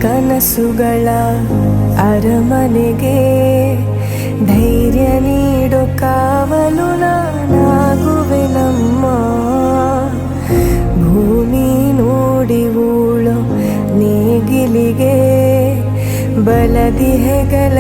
ಕನಸುಗಳ ಅರಮನೆಗೆ ಧೈರ್ಯ ನೀಡೋ ಕಾವಲು ನಾನಾಗುವೆ ನಮ್ಮ ಭೂಮಿ ನೋಡಿ ಉಳೋ ನೇಗಿಲಿಗೆ ಬಲದಿ ಹೆಗಲ